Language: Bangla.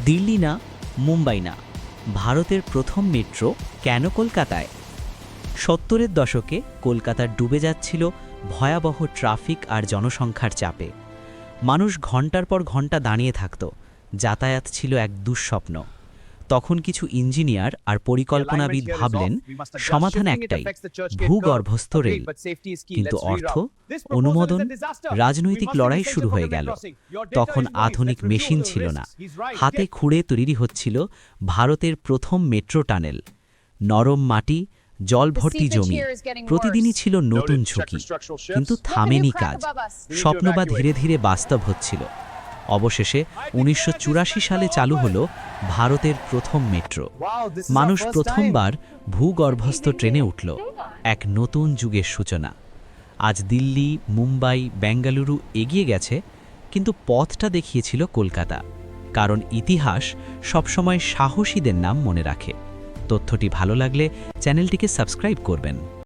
দিল্লি না, মুম্বাই না, ভারতের প্রথম মেট্রো কেন কলকাতায়? ৭০-এর দশকে কলকাতা ডুবে যাচ্ছিল ভয়াবহ ট্রাফিক আর জনসংখ্যার চাপে। মানুষ ঘন্টার পর ঘন্টা দাঁড়িয়ে থাকত, যাতায়াত ছিল এক দুঃস্বপ্ন। তখন কিছু ইঞ্জিনিয়ার আর পরিকল্পনাবিদ ভাবলেন, সমাধান একটাই, ভূগর্ভস্থ রেল। কিন্তু অর্থ, অনুমোদন, রাজনৈতিক লড়াই শুরু হয়ে গেল। তখন আধুনিক মেশিন ছিল না, হাতে খুঁড়ে তৈরি হচ্ছিল ভারতের প্রথম মেট্রো টানেল। নরম মাটি, জল ভর্তি জমি, প্রতিদিনই ছিল নতুন ঝুঁকি। কিন্তু থামেনি কাজ, স্বপ্নবা ধীরে ধীরে বাস্তব হচ্ছিল। অবশেষে ১৯৮৪ সালে চালু হলো ভারতের প্রথম মেট্রো। মানুষ প্রথমবার ভূগর্ভস্থ ট্রেনে উঠল, এক নতুন যুগের সূচনা। আজ দিল্লি, মুম্বাই, বেঙ্গালুরু এগিয়ে গেছে, কিন্তু পথটা দেখিয়েছিল কলকাতা। কারণ ইতিহাস সবসময় সাহসীদের নাম মনে রাখে। তথ্যটি ভালো লাগলে চ্যানেলটিকে সাবস্ক্রাইব করবেন।